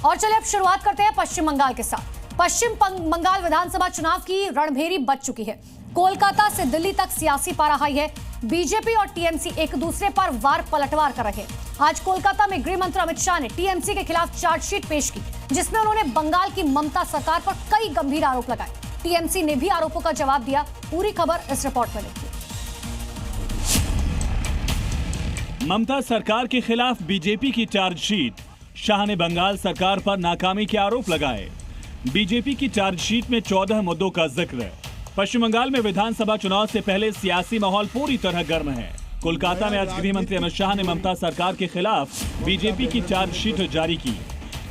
और चलिए अब शुरुआत करते हैं पश्चिम बंगाल के साथ। पश्चिम बंगाल विधानसभा चुनाव की रणभेरी बज चुकी है। कोलकाता से दिल्ली तक सियासी पारा हाई है। बीजेपी और टीएमसी एक दूसरे पर वार पलटवार कर रहे हैं। आज कोलकाता में गृह मंत्री अमित शाह ने टीएमसी के खिलाफ चार्जशीट पेश की, जिसमें उन्होंने बंगाल की ममता सरकार पर कई गंभीर आरोप लगाए। टीएमसी ने भी आरोपों का जवाब दिया। पूरी खबर इस रिपोर्ट में देखिए। ममता सरकार के खिलाफ बीजेपी की चार्जशीट। शाह ने बंगाल सरकार पर नाकामी के आरोप लगाए। बीजेपी की चार्जशीट में 14 मुद्दों का जिक्र। पश्चिम बंगाल में विधानसभा चुनाव से पहले सियासी माहौल पूरी तरह गर्म है। कोलकाता में आज गृह मंत्री अमित शाह ने ममता सरकार के खिलाफ बीजेपी की चार्जशीट जारी की।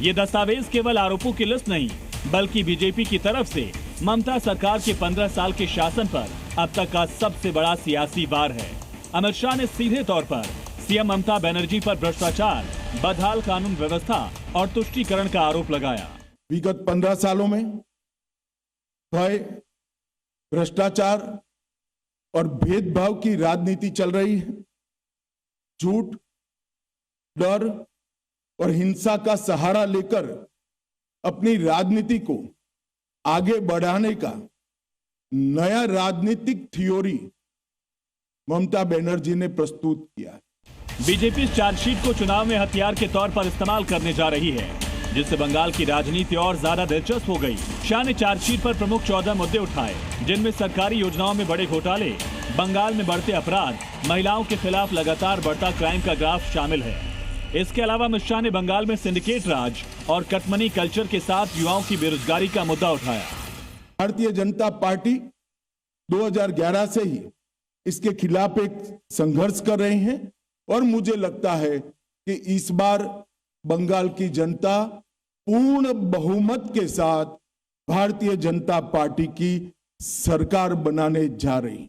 ये दस्तावेज केवल आरोपों की लिस्ट नहीं, बल्कि बीजेपी की तरफ से ममता सरकार के 15 साल के शासन पर अब तक का सबसे बड़ा सियासी वार है। अमित शाह ने सीधे तौर पर सीएम ममता बनर्जी पर भ्रष्टाचार, बदहाल कानून व्यवस्था और तुष्टीकरण का आरोप लगाया। विगत 15 सालों में भय, भ्रष्टाचार और भेदभाव की राजनीति चल रही है। झूठ, डर और हिंसा का सहारा लेकर अपनी राजनीति को आगे बढ़ाने का नया राजनीतिक थ्योरी ममता बनर्जी ने प्रस्तुत किया है। बीजेपी इस चार्जशीट को चुनाव में हथियार के तौर पर इस्तेमाल करने जा रही है, जिससे बंगाल की राजनीति और ज्यादा दिलचस्प हो गई। शाह ने चार्जशीट पर प्रमुख 14 मुद्दे उठाए, जिनमें सरकारी योजनाओं में बड़े घोटाले, बंगाल में बढ़ते अपराध, महिलाओं के खिलाफ लगातार बढ़ता क्राइम का ग्राफ शामिल है। इसके अलावा अमित शाह ने बंगाल में सिंडिकेट राज और कटमनी कल्चर के साथ युवाओं की बेरोजगारी का मुद्दा उठाया। भारतीय जनता पार्टी 2011 से ही इसके खिलाफ एक संघर्ष कर रहे हैं और मुझे लगता है कि इस बार बंगाल की जनता पूर्ण बहुमत के साथ भारतीय जनता पार्टी की सरकार बनाने जा रही।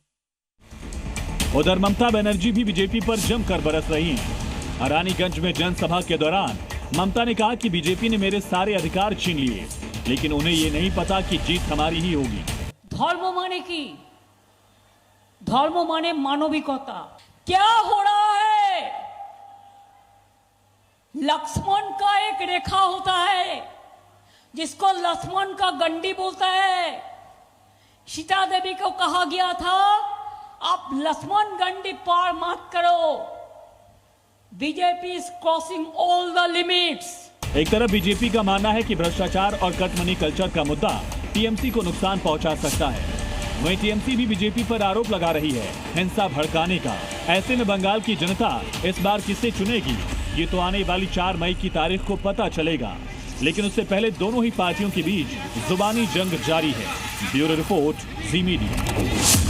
उधर ममता बनर्जी भी बीजेपी पर जमकर बरस रही हैं। रानीगंज में जनसभा के दौरान ममता ने कहा कि बीजेपी ने मेरे सारे अधिकार छीन लिए, लेकिन उन्हें ये नहीं पता कि जीत हमारी ही होगी। धर्म माने की, धर्म माने मानविकता। क्या हो रहा है? लक्ष्मण का एक रेखा होता है जिसको लक्ष्मण का गंडी बोलता है। सीता देवी को कहा गया था आप लक्ष्मण गंडी पार मत करो। BJP is crossing all the limits. एक तरफ बीजेपी का मानना है कि भ्रष्टाचार और कटमनी कल्चर का मुद्दा टीएमसी को नुकसान पहुंचा सकता है, वहीं टीएमसी भी बीजेपी पर आरोप लगा रही है हिंसा भड़काने का। ऐसे में बंगाल की जनता इस बार किसे चुनेगी, ये तो आने वाली 4 मई की तारीख को पता चलेगा। लेकिन उससे पहले दोनों ही पार्टियों के बीच जुबानी जंग जारी है। ब्यूरो रिपोर्ट, जी मीडिया।